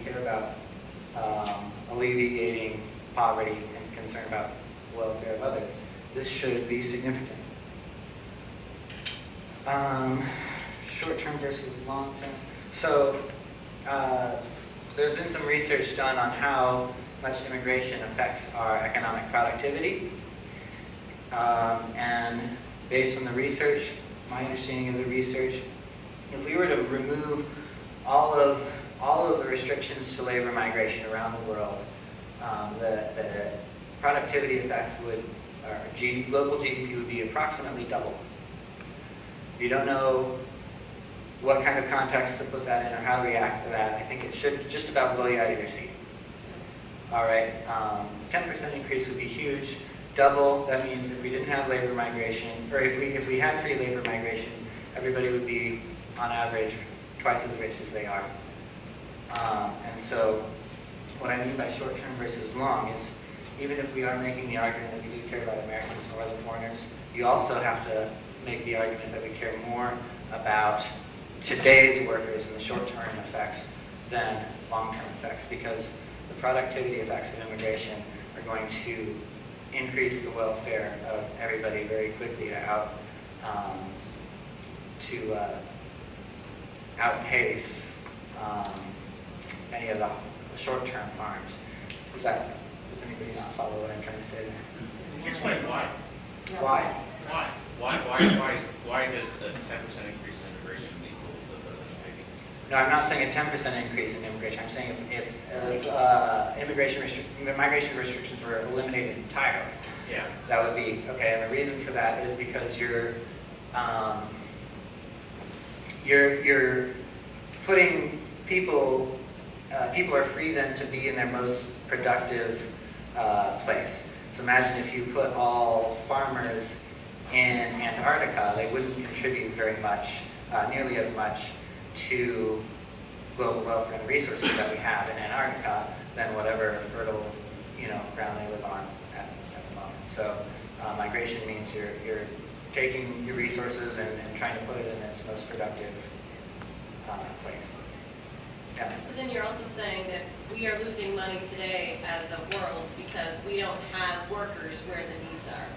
care about alleviating poverty and concerned about the welfare of others, this should be significant. Short-term versus long-term. So there's been some research done on how much immigration affects our economic productivity. And based on the research, my understanding of the research, if we were to remove all of the restrictions to labor migration around the world, the productivity effect global GDP would be approximately double. If you don't know what kind of context to put that in or how to react to that, I think it should just about blow you out of your seat. All right, 10% increase would be huge. Double, that means if we didn't have labor migration, or if we had free labor migration, everybody would be, on average, twice as rich as they are. And so, what I mean by short-term versus long is, even if we are making the argument that we do care about Americans more than foreigners, you also have to make the argument that we care more about today's workers and the short-term effects than long-term effects, because the productivity effects of immigration are going to increase the welfare of everybody very quickly to outpace any of the short-term harms. Does anybody not follow what I'm trying to say there? Explain why. Why? Why does a 10% increase in immigration equal the doesn't make? No, I'm not saying a 10% increase in immigration. I'm saying if migration restrictions were eliminated entirely, Yeah. that would be okay. And the reason for that is because you're putting people are free then to be in their most productive place. So imagine if you put all farmers in Antarctica, they wouldn't contribute very much, nearly as much to global welfare and resources that we have in Antarctica than whatever fertile, ground they live on at the moment. So migration means you're taking your resources and trying to put it in its most productive place. Yeah. So then you're also saying that we are losing money today as a world because we don't have workers where the needs are.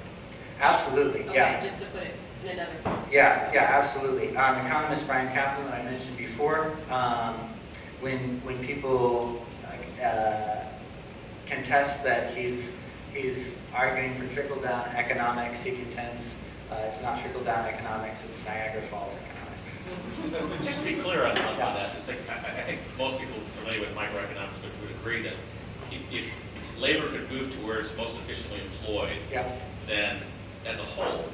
Absolutely, yeah. Okay, just to put it in another form. Yeah, absolutely. Economist Brian Kaplan, that I mentioned before, when people contest that he's arguing for trickle-down economics, he contends it's not trickle-down economics, it's Niagara Falls economics. Just to be clear on that, it's like, I think most people familiar with microeconomics would agree that if labor could move to where it's most efficiently employed, Yeah. then as a whole,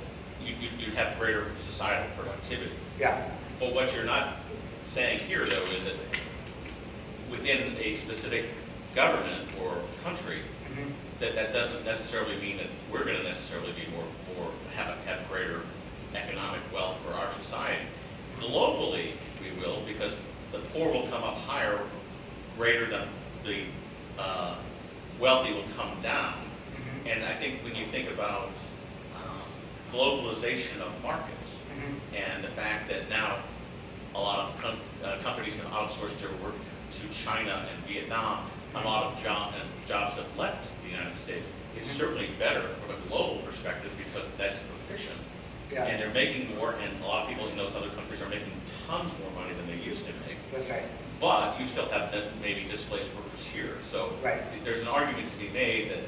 you'd have greater societal productivity. Yeah. But what you're not saying here, though, is that within a specific government or country, that doesn't necessarily mean that we're going to necessarily be more have greater economic wealth for our society. Globally, we will, because the poor will come up higher, greater than the wealthy will come down. And I think when you think about globalization of markets and the fact that now a lot of companies have outsourced their work to China and Vietnam, a lot of jobs have left the United States. It's certainly better from a global perspective because that's efficient. Yeah. And they're making more, and a lot of people in those other countries are making tons more money than they used to make. That's right. But you still have maybe displaced workers here. So Right. there's an argument to be made that,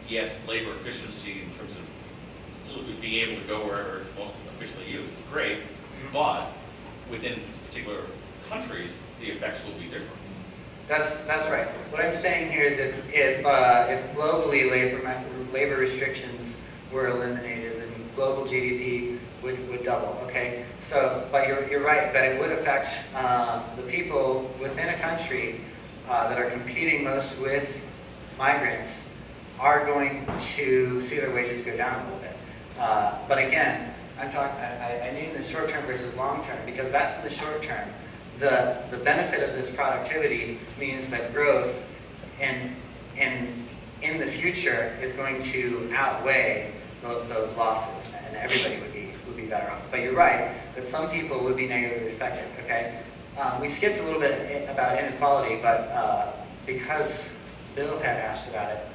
yes, labor efficiency in terms of being able to go wherever it's most efficiently used is great, but within particular countries, the effects will be different. That's right. What I'm saying here is if globally labor restrictions were eliminated, then global GDP would double. Okay. So, but you're right that it would affect the people within a country that are competing most with migrants are going to see their wages go down a little bit. But again, I named the short term versus long term because that's in the short term. The benefit of this productivity means that growth in the future is going to outweigh those losses, and everybody would be better off. But you're right that some people would be negatively affected. Okay, we skipped a little bit about inequality, but because Bill had asked about it,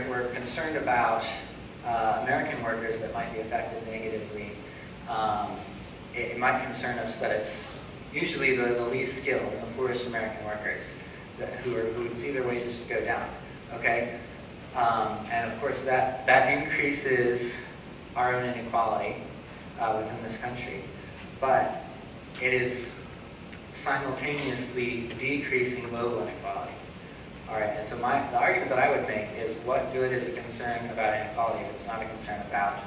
we're concerned about American workers that might be affected negatively. It might concern us that it's usually the least skilled and the poorest American workers who would see their wages go down. Okay, and of course that increases our own inequality within this country, but it is simultaneously decreasing global inequality. All right, and so the argument that I would make is what good is a concern about inequality if it's not a concern about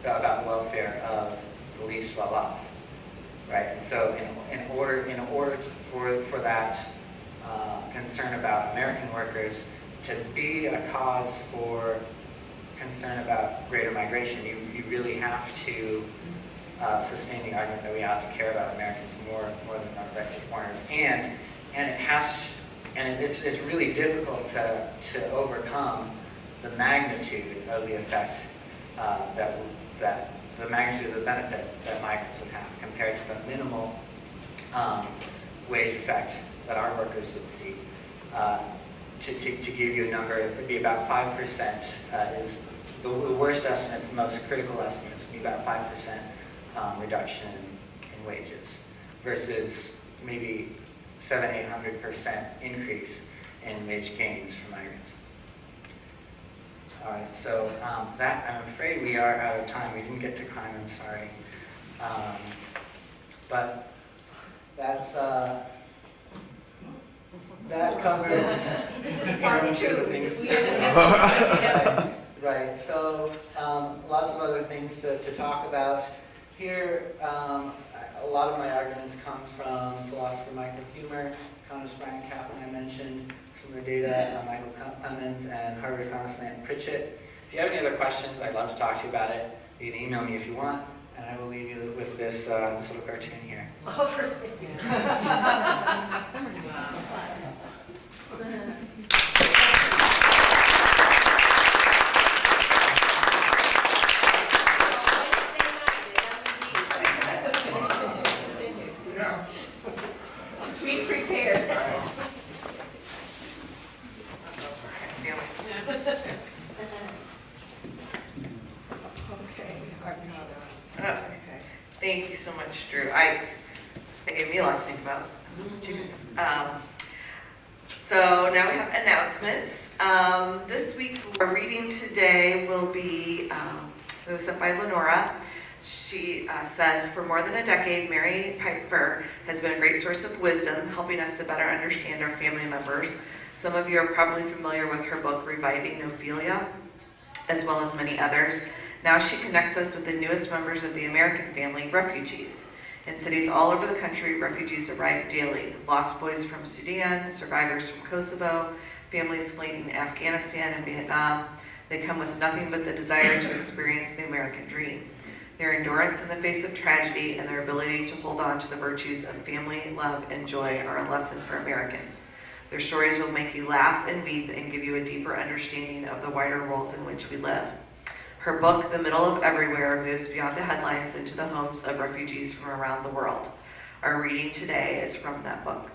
about the welfare of the least well off, right? And so in order for that concern about American workers to be a cause for concern about greater migration, you really have to sustain the argument that we ought to care about Americans more than the rights of foreigners, and it's really difficult to overcome the magnitude of the effect that the magnitude of the benefit that migrants would have compared to the minimal wage effect that our workers would see. To give you a number, it would be about 5% is the worst estimates, the most critical estimates would be about 5% reduction in wages versus maybe 700-800% increase in wage gains for migrants. All right, so that, I'm afraid we are out of time. We didn't get to crime, I'm sorry. But that's, that covers This is part two of the two. things We that didn't have- I Right, so lots of other things to talk about. Here, a lot of my arguments come from philosopher Michael Huemer, economist Brian Kaplan I mentioned, some of the data, Michael Clemens, and Harvard economist Matt Pritchett. If you have any other questions, I'd love to talk to you about it. You can email me if you want, and I will leave you with this little cartoon here. Be prepared. Okay, I've got Okay. Thank you so much, Drew. That gave me a lot to think about. Chickens. So now we have announcements. This week's reading today will be, it was sent by Lenora. She says, for more than a decade, Mary Piper has been a great source of wisdom, helping us to better understand our family members. Some of you are probably familiar with her book, Reviving Ophelia, as well as many others. Now she connects us with the newest members of the American family, refugees. In cities all over the country, refugees arrive daily. Lost boys from Sudan, survivors from Kosovo, families fleeing Afghanistan and Vietnam. They come with nothing but the desire to experience the American dream. Their endurance in the face of tragedy and their ability to hold on to the virtues of family, love, and joy are a lesson for Americans. Their stories will make you laugh and weep and give you a deeper understanding of the wider world in which we live. Her book, The Middle of Everywhere, moves beyond the headlines into the homes of refugees from around the world. Our reading today is from that book.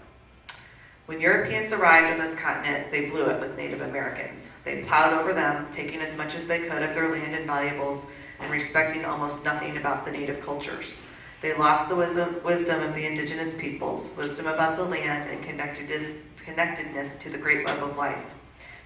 When Europeans arrived on this continent, they blew it with Native Americans. They plowed over them, taking as much as they could of their land and valuables, and respecting almost nothing about the native cultures. They lost the wisdom of the indigenous peoples, wisdom about the land, and connectedness to the great web of life.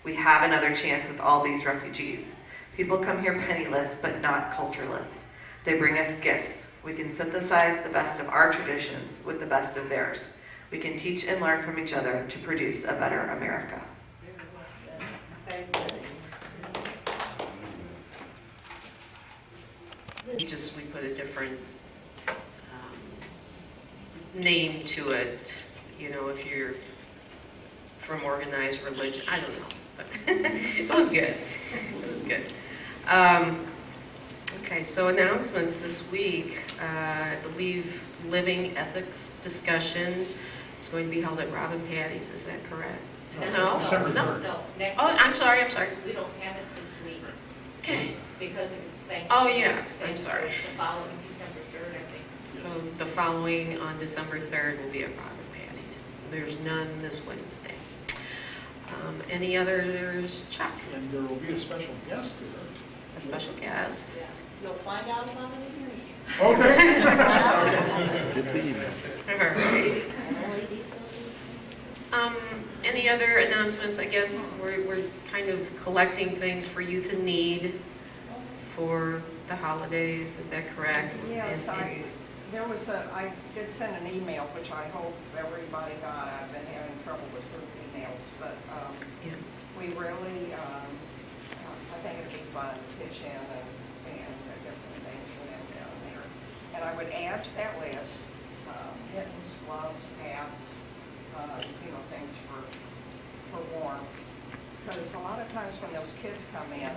We have another chance with all these refugees. People come here penniless, but not cultureless. They bring us gifts. We can synthesize the best of our traditions with the best of theirs. We can teach and learn from each other to produce a better America. We put a different name to it, you know, if you're from organized religion, I don't know, but it was good, it was good. Okay, so announcements this week, I believe Living Ethics Discussion is going to be held at Robin Patty's, is that correct? No? December No. 3rd. No, next. Oh, I'm sorry. We don't have it this week Okay, because it's Thanksgiving. Oh, yes, I'm So sorry. it's the following December 3rd, I think. so the following on December 3rd will be at Robin Patty's. There's none this Wednesday. Any others, Chuck? And there will be a special guest there. A special guest? You'll find out about it in your meeting. Okay. All right. Any other announcements? I guess we're kind of collecting things for youth in need for the holidays, is that correct? Yes, And- I did send an email, which I hope everybody got. I've been having trouble with group emails, but Yeah. we really, I think it'd be fun to pitch in and get some things for them down there. And I would add to that list, mittens, gloves, hats, things for warmth. Because a lot of times when those kids come in,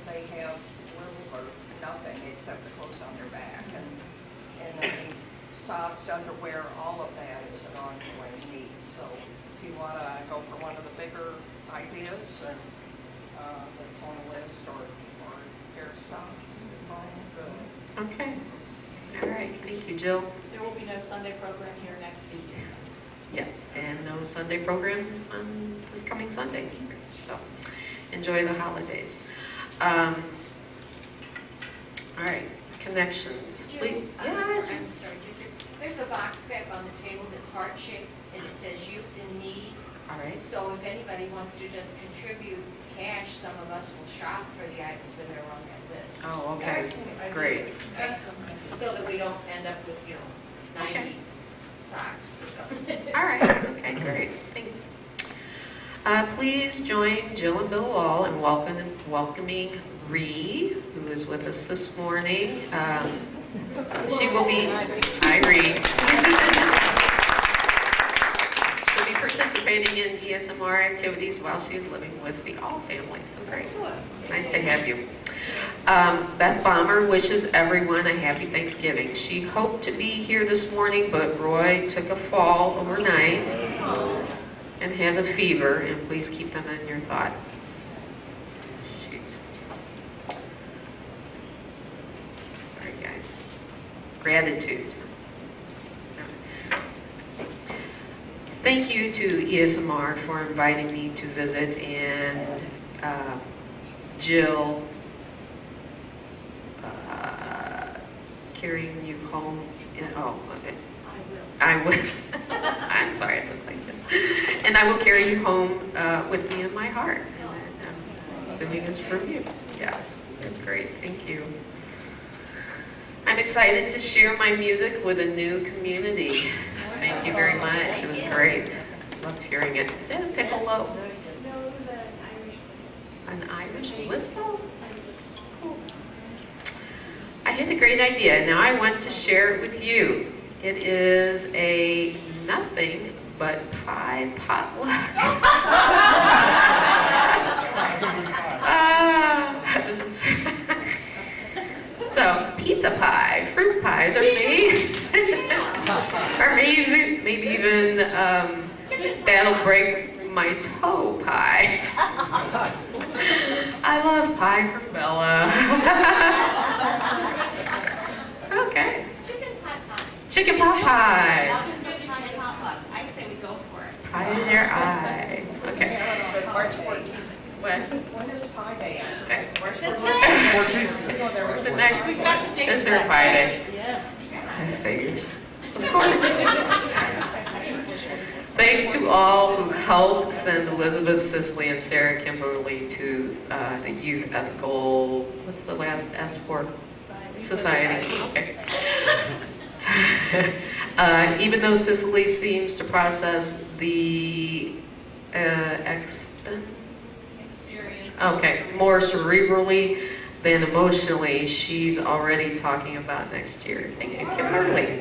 they have little or nothing except the clothes on their back. And then the socks, underwear, all of that is an ongoing need. So if you want to go for one of the bigger ideas and that's on the list, or a pair of socks, it's all good. Okay. All right, thank you, Jill. There will be no Sunday program here next week. Yes, and no Sunday program on this coming Sunday either, so enjoy the holidays. All right, connections. Jill, Yeah, I'm sorry, Jill. there's a box back on the table that's heart-shaped, and it says youth in need. All right, So if anybody wants to just contribute cash, some of us will shop for the items that are on that list. oh, okay, great. So that we don't end up with, 90 Okay. socks or something. All right, okay, great, thanks. Please join Jill and Bill Wall in welcoming Ree, who is with us this morning. She will be, hi Ree. She'll be participating in ESMR activities while she's living with the All family, so great. Nice to have you. Beth Bomber wishes everyone a happy Thanksgiving. She hoped to be here this morning, but Roy took a fall overnight and has a fever, and please keep them in your thoughts. Shoot. Sorry, guys. Gratitude. Thank you to ESMR for inviting me to visit, and Jill, carrying you home. Okay. I will. I'm sorry, I look like Jill. And I will carry you home with me in my heart. Assuming it's from you. Yeah, that's great. Thank you. I'm excited to share my music with a new community. Thank you very much. It was great. Loved hearing it. Is that a piccolo? No, it was an Irish whistle. An Irish whistle? Cool. I had a great idea. Now I want to share it with you. It is a nothing but pie potluck. This is so pizza pie, fruit pies are made, or maybe even that'll break my toe pie. I love pie from Bella. Okay. Chicken pot pie. I say we go for it. Pie in your eye. Okay. March 14th. What? When is Pi Day? Okay. March That's 14th. The next We've got to take is their that. Pie Day. Yeah. I figured. Of course. Thanks to all who helped send Elizabeth, Cicely, and Sarah Kimberly to the Youth Ethical, what's the last S for? Society. Okay. Even though Cicely seems to process the more cerebrally than emotionally, she's already talking about next year. Thank you, Kimberly.